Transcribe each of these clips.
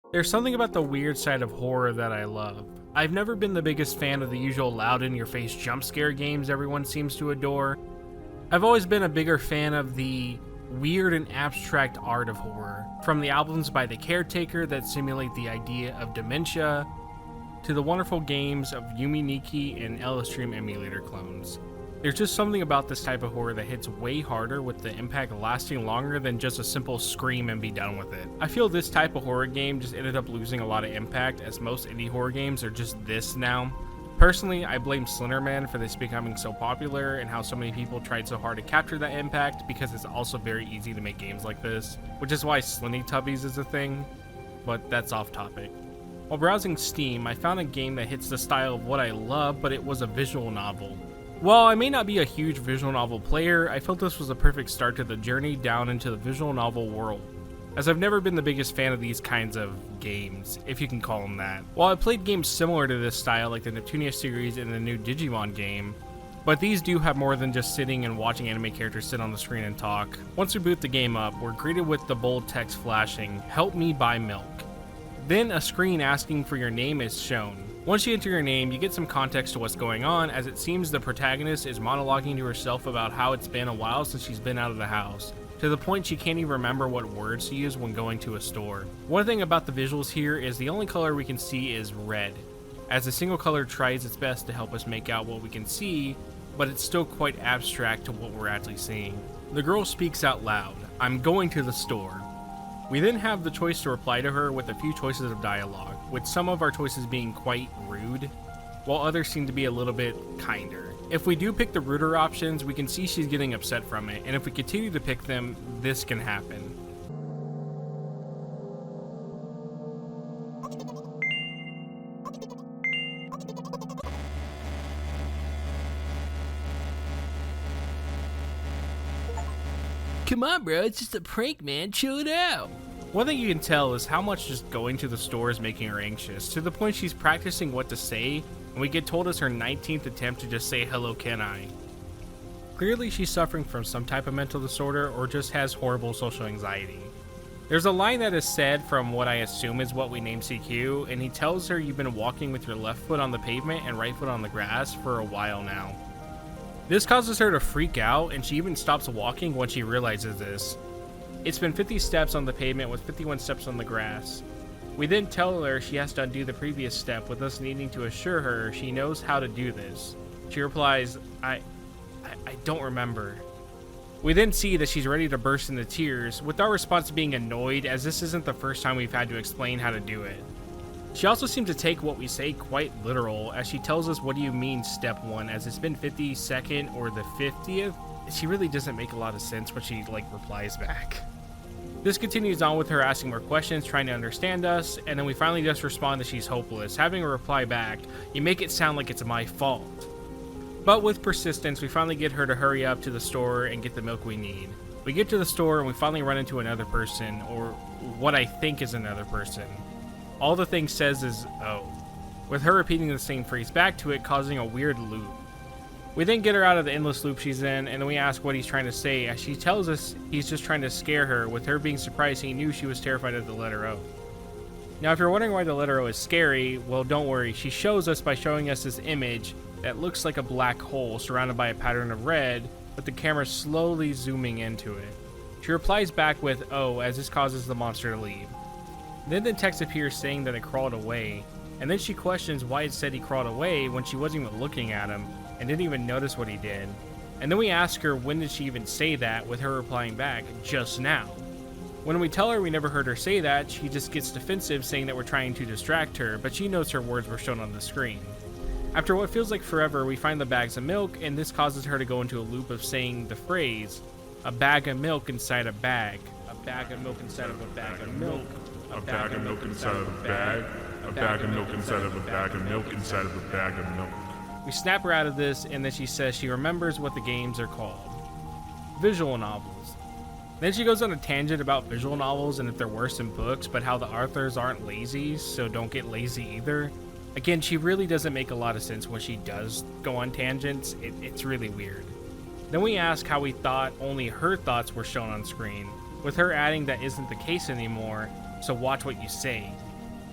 There's something about the weird side of horror that I love. I've never been the biggest fan of the usual loud in your face jump scare games everyone seems to adore. I've always been a bigger fan of the weird and abstract art of horror, from the albums by The Caretaker that simulate the idea of dementia, to the wonderful games of Yumi Nikki and Elistream emulator clones. There's just something about this type of horror that hits way harder, with the impact lasting longer than just a simple scream and be done with it. I feel this type of horror game just ended up losing a lot of impact, as most indie horror games are just this now. Personally, I blame Slenderman for this becoming so popular and how so many people tried so hard to capture that impact, because it's also very easy to make games like this, which is why Slinny Tubbies is a thing, but that's off topic. While browsing Steam, I found a game that hits the style of what I love, but it was a visual novel. While I may not be a huge visual novel player, I felt this was a perfect start to the journey down into the visual novel world, as I've never been the biggest fan of these kinds of games, if you can call them that. While I played games similar to this style like the Neptunia series and the new Digimon game, but these do have more than just sitting and watching anime characters sit on the screen and talk. Once we boot the game up, we're greeted with the bold text flashing, "Help me buy milk." Then a screen asking for your name is shown. Once you enter your name, you get some context to what's going on, as it seems the protagonist is monologuing to herself about how it's been a while since she's been out of the house, to the point she can't even remember what words to use when going to a store. One thing about the visuals here is the only color we can see is red, as a single color tries its best to help us make out what we can see, but it's still quite abstract to what we're actually seeing. The girl speaks out loud, "I'm going to the store." We then have the choice to reply to her with a few choices of dialogue, with some of our choices being quite rude, while others seem to be a little bit kinder. If we do pick the ruder options, we can see she's getting upset from it, and if we continue to pick them, this can happen. Come on, bro, it's just a prank, man. Chill it out. One thing you can tell is how much just going to the store is making her anxious, to the point she's practicing what to say, and we get told it's her 19th attempt to just say "hello, can I?" Clearly she's suffering from some type of mental disorder or just has horrible social anxiety. There's a line that is said from what I assume is what we name CQ, and he tells her you've been walking with your left foot on the pavement and right foot on the grass for a while now. This causes her to freak out, and she even stops walking when she realizes this. It's been 50 steps on the pavement with 51 steps on the grass. We then tell her she has to undo the previous step, with us needing to assure her she knows how to do this. She replies, I don't remember. We then see that she's ready to burst into tears, with our response being annoyed, as this isn't the first time we've had to explain how to do it. She also seems to take what we say quite literal, as she tells us, "What do you mean step 1, as it's been 52nd or the 50th? She really doesn't make a lot of sense when she replies back. This continues on with her asking more questions, trying to understand us, and then we finally just respond that she's hopeless. Having her reply back, "You make it sound like it's my fault." But with persistence, we finally get her to hurry up to the store and get the milk we need. We get to the store and we finally run into another person, or what I think is another person. All the thing says is "oh," with her repeating the same phrase back to it, causing a weird loop. We then get her out of the endless loop she's in, and then we ask what he's trying to say, as she tells us he's just trying to scare her, with her being surprised he knew she was terrified of the letter O. Now if you're wondering why the letter O is scary, well, don't worry, she shows us by showing us this image that looks like a black hole surrounded by a pattern of red, with the camera slowly zooming into it. She replies back with "oh," as this causes the monster to leave. Then the text appears saying that it crawled away, and then she questions why it said he crawled away when she wasn't even looking at him and didn't even notice what he did. And then we ask her when did she even say that, with her replying back, "just now." When we tell her we never heard her say that, she just gets defensive, saying that we're trying to distract her, but she knows her words were shown on the screen. After what feels like forever, we find the bags of milk, and this causes her to go into a loop of saying the phrase, "a bag of milk inside a bag, a bag of milk inside of a bag of milk, A bag of milk inside of a bag. A bag of milk inside of a bag of milk inside of a bag of milk." We snap her out of this, and then she says she remembers what the games are called. Visual novels. Then she goes on a tangent about visual novels and if they're worse than books, but how the authors aren't lazy, so don't get lazy either. Again, she really doesn't make a lot of sense when she does go on tangents. It's really weird. Then we ask how we thought only her thoughts were shown on screen, with her adding that isn't the case anymore, so watch what you say.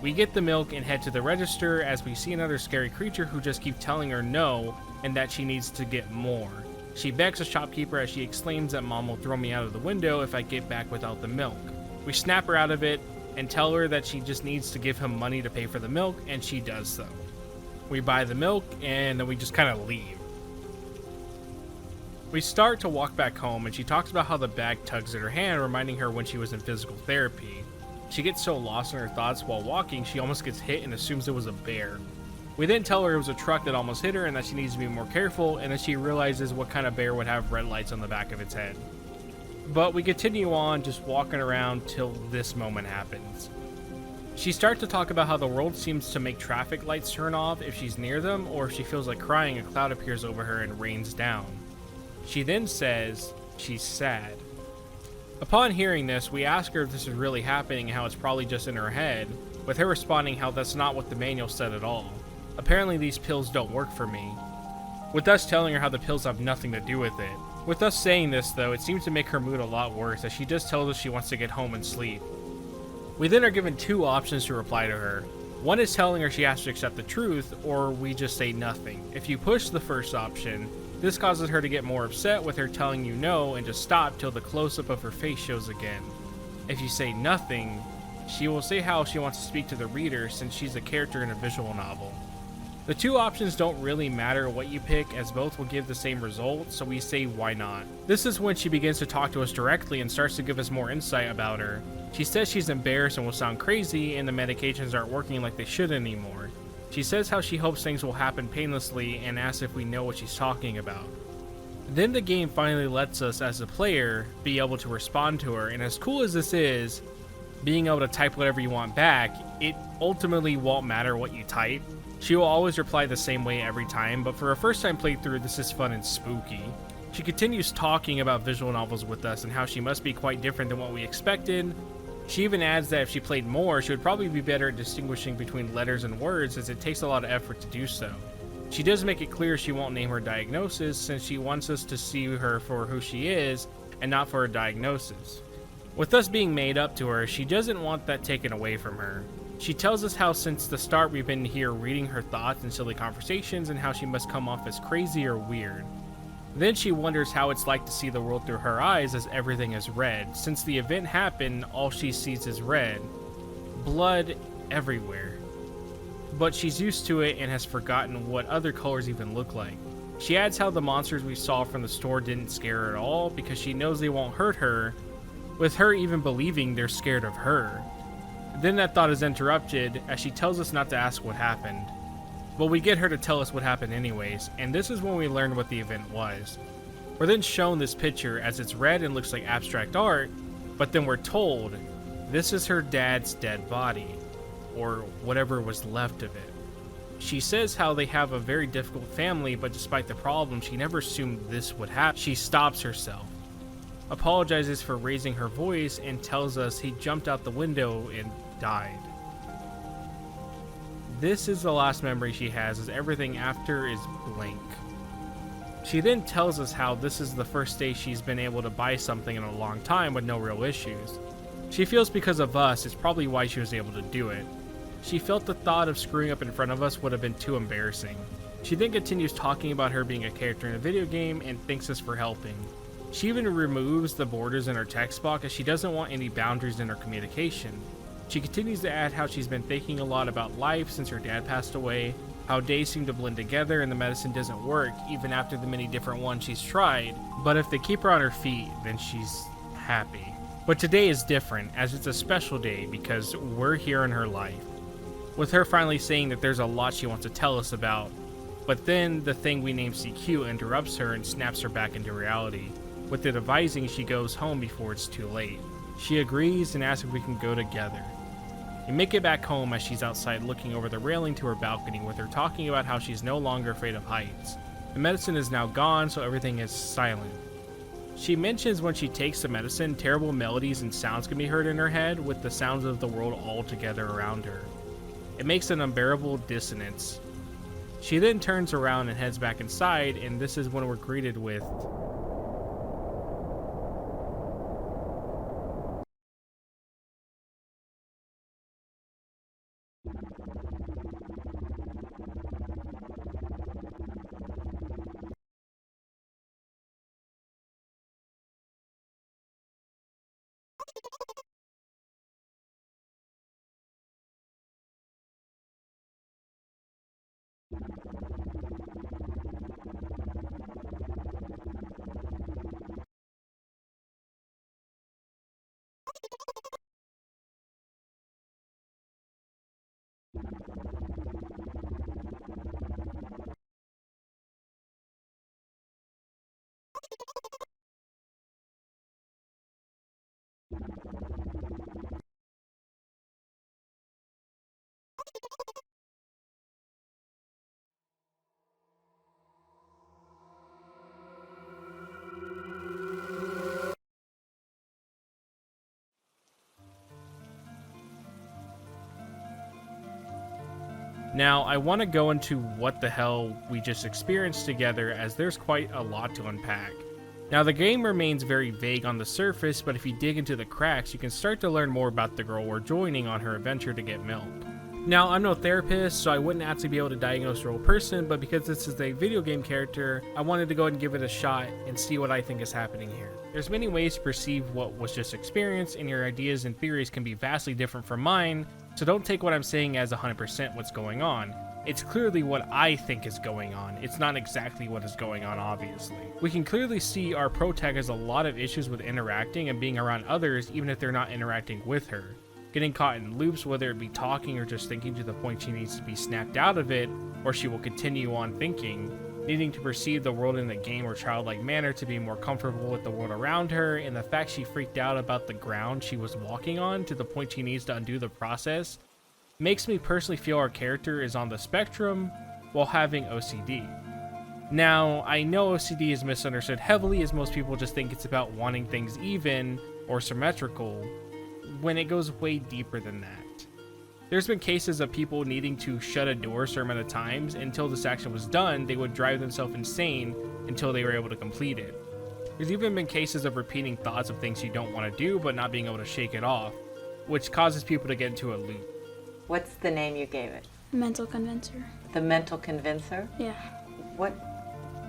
We get the milk and head to the register as we see another scary creature who just keeps telling her no and that she needs to get more. She begs the shopkeeper as she exclaims that Mom will throw me out of the window if I get back without the milk. We snap her out of it and tell her that she just needs to give him money to pay for the milk, and she does so. We buy the milk and then we just kind of leave. We start to walk back home and she talks about how the bag tugs at her hand, reminding her when she was in physical therapy. She gets so lost in her thoughts while walking, she almost gets hit and assumes it was a bear. We then tell her it was a truck that almost hit her and that she needs to be more careful, and then she realizes what kind of bear would have red lights on the back of its head. But we continue on just walking around till this moment happens. She starts to talk about how the world seems to make traffic lights turn off if she's near them, or if she feels like crying, a cloud appears over her and rains down. She then says she's sad. Upon hearing this, we ask her if this is really happening and how it's probably just in her head, with her responding how that's not what the manual said at all. Apparently these pills don't work for me, with us telling her how the pills have nothing to do with it. With us saying this though, it seems to make her mood a lot worse as she just tells us she wants to get home and sleep. We then are given two options to reply to her. One is telling her she has to accept the truth, or we just say nothing. If you push the first option, this causes her to get more upset, with her telling you no and to stop till the close-up of her face shows again. If you say nothing, she will say how she wants to speak to the reader since she's a character in a visual novel. The two options don't really matter what you pick, as both will give the same result, so we say why not. This is when she begins to talk to us directly and starts to give us more insight about her. She says she's embarrassed and will sound crazy and the medications aren't working like they should anymore. She says how she hopes things will happen painlessly and asks if we know what she's talking about. Then the game finally lets us, as a player, be able to respond to her, and as cool as this is, being able to type whatever you want back, it ultimately won't matter what you type. She will always reply the same way every time, but for a first time playthrough, this is fun and spooky. She continues talking about visual novels with us and how she must be quite different than what we expected. She even adds that if she played more, she would probably be better at distinguishing between letters and words, as it takes a lot of effort to do so. She does make it clear she won't name her diagnosis, since she wants us to see her for who she is and not for her diagnosis. With us being made up to her, she doesn't want that taken away from her. She tells us how since the start we've been here reading her thoughts and silly conversations, and how she must come off as crazy or weird. Then she wonders how it's like to see the world through her eyes, as everything is red. Since the event happened, all she sees is red. Blood everywhere. But she's used to it and has forgotten what other colors even look like. She adds how the monsters we saw from the store didn't scare her at all, because she knows they won't hurt her, with her even believing they're scared of her. Then that thought is interrupted as she tells us not to ask what happened. But we get her to tell us what happened anyways, and this is when we learn what the event was. We're then shown this picture as it's red and looks like abstract art, but then we're told this is her dad's dead body, or whatever was left of it. She says how they have a very difficult family, but despite the problem, she never assumed this would happen. She stops herself, apologizes for raising her voice, and tells us he jumped out the window and died. This is the last memory she has, as everything after is blank. She then tells us how this is the first day she's been able to buy something in a long time with no real issues. She feels because of us is probably why she was able to do it. She felt the thought of screwing up in front of us would have been too embarrassing. She then continues talking about her being a character in a video game and thanks us for helping. She even removes the borders in her text box as she doesn't want any boundaries in her communication. She continues to add how she's been thinking a lot about life since her dad passed away, how days seem to blend together and the medicine doesn't work even after the many different ones she's tried, but if they keep her on her feet, then she's happy. But today is different, as it's a special day because we're here in her life. With her finally saying that there's a lot she wants to tell us about, but then the thing we name CQ interrupts her and snaps her back into reality. With it advising she goes home before it's too late. She agrees and asks if we can go together. We make it back home as she's outside looking over the railing to her balcony, with her talking about how she's no longer afraid of heights. The medicine is now gone, so everything is silent. She mentions when she takes the medicine, terrible melodies and sounds can be heard in her head, with the sounds of the world all together around her. It makes an unbearable dissonance. She then turns around and heads back inside, and this is when we're greeted with Now, I want to go into what the hell we just experienced together, as there's quite a lot to unpack. Now, the game remains very vague on the surface, but if you dig into the cracks, you can start to learn more about the girl we're joining on her adventure to get milk. Now, I'm no therapist, so I wouldn't actually be able to diagnose the real person, but because this is a video game character, I wanted to go ahead and give it a shot and see what I think is happening here. There's many ways to perceive what was just experienced, and your ideas and theories can be vastly different from mine, so don't take what I'm saying as 100% what's going on. It's clearly what I think is going on. It's not exactly what is going on, obviously. We can clearly see our protagonist has a lot of issues with interacting and being around others, even if they're not interacting with her. Getting caught in loops, whether it be talking or just thinking to the point she needs to be snapped out of it, or she will continue on thinking. Needing to perceive the world in a game or childlike manner to be more comfortable with the world around her, and the fact she freaked out about the ground she was walking on to the point she needs to undo the process, makes me personally feel our character is on the spectrum while having OCD. Now, I know OCD is misunderstood heavily, as most people just think it's about wanting things even or symmetrical, when it goes way deeper than that. There's been cases of people needing to shut a door a certain amount of times until this action was done. They would drive themselves insane until they were able to complete it. There's even been cases of repeating thoughts of things you don't want to do but not being able to shake it off, which causes people to get into a loop. What's the name you gave it? Mental convincer. The mental convincer? Yeah. What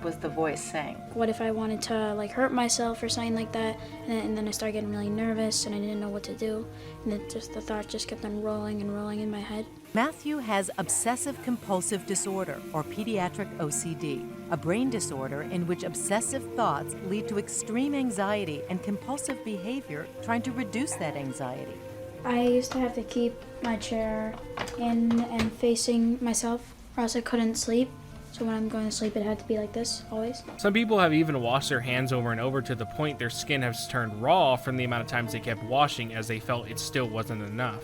was the voice saying? What if I wanted to like hurt myself or something like that, and then I started getting really nervous and I didn't know what to do, and then just the thought just kept on rolling and rolling in my head. Matthew has obsessive compulsive disorder, or pediatric OCD, a brain disorder in which obsessive thoughts lead to extreme anxiety and compulsive behavior trying to reduce that anxiety. I used to have to keep my chair in and facing myself, or else I couldn't sleep. So when I'm going to sleep, it had to be like this, always. Some people have even washed their hands over and over to the point their skin has turned raw from the amount of times they kept washing, as they felt it still wasn't enough.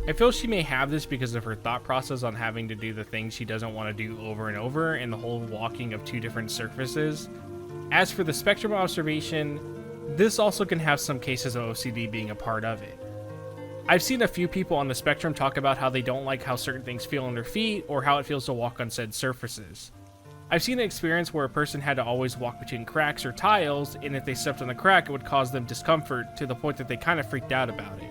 I feel she may have this because of her thought process on having to do the things she doesn't want to do over and over, and the whole walking of two different surfaces. As for the spectrum observation, this also can have some cases of OCD being a part of it. I've seen a few people on the spectrum talk about how they don't like how certain things feel on their feet or how it feels to walk on said surfaces. I've seen an experience where a person had to always walk between cracks or tiles, and if they stepped on the crack, it would cause them discomfort to the point that they kind of freaked out about it.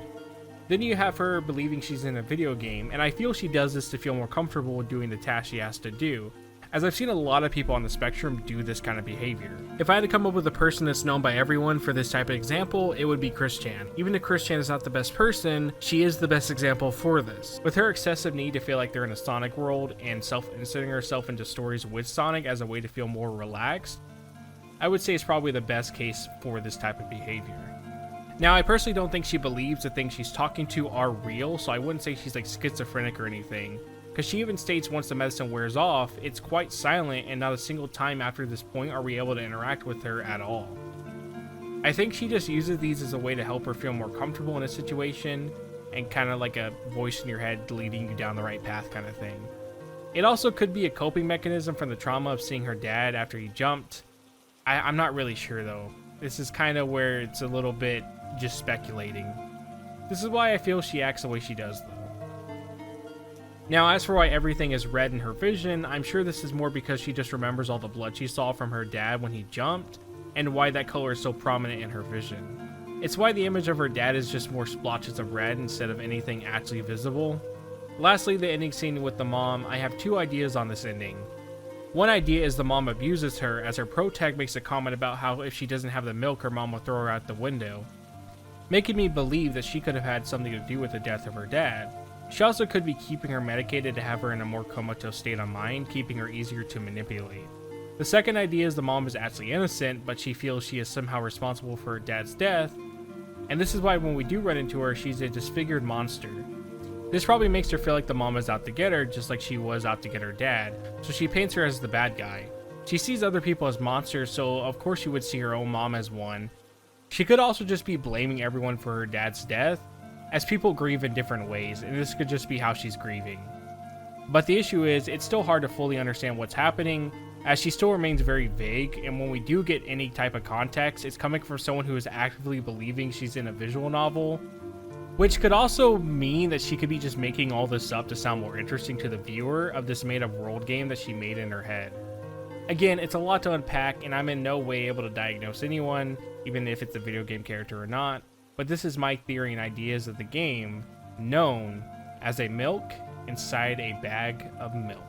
Then you have her believing she's in a video game, and I feel she does this to feel more comfortable with doing the task she has to do, as I've seen a lot of people on the spectrum do this kind of behavior. If I had to come up with a person that's known by everyone for this type of example, it would be Chris Chan. Even if Chris Chan is not the best person, she is the best example for this. With her excessive need to feel like they're in a Sonic world and self-inserting herself into stories with Sonic as a way to feel more relaxed, I would say it's probably the best case for this type of behavior. Now, I personally don't think she believes the things she's talking to are real, so I wouldn't say she's like schizophrenic or anything, because she even states once the medicine wears off, it's quite silent, and not a single time after this point are we able to interact with her at all. I think she just uses these as a way to help her feel more comfortable in a situation, and kind of like a voice in your head leading you down the right path kind of thing. It also could be a coping mechanism from the trauma of seeing her dad after he jumped. I'm not really sure though. This is kind of where it's a little bit just speculating. This is why I feel she acts the way she does though. Now, as for why everything is red in her vision, I'm sure this is more because she just remembers all the blood she saw from her dad when he jumped, and why that color is so prominent in her vision. It's why the image of her dad is just more splotches of red instead of anything actually visible. Lastly, the ending scene with the mom. I have two ideas on this ending. One idea is the mom abuses her, as her pro tag makes a comment about how if she doesn't have the milk, her mom will throw her out the window, making me believe that she could have had something to do with the death of her dad. She also could be keeping her medicated to have her in a more comatose state of mind, keeping her easier to manipulate. The second idea is the mom is actually innocent, but she feels she is somehow responsible for her dad's death, and this is why when we do run into her, she's a disfigured monster. This probably makes her feel like the mom is out to get her, just like she was out to get her dad, so she paints her as the bad guy. She sees other people as monsters, so of course she would see her own mom as one. She could also just be blaming everyone for her dad's death, as people grieve in different ways, and this could just be how she's grieving. But the issue is, it's still hard to fully understand what's happening, as she still remains very vague, and when we do get any type of context, it's coming from someone who is actively believing she's in a visual novel, which could also mean that she could be just making all this up to sound more interesting to the viewer of this made-up world game that she made in her head. Again, it's a lot to unpack, and I'm in no way able to diagnose anyone, even if it's a video game character or not, but this is my theory and ideas of the game, known as a milk inside a bag of milk.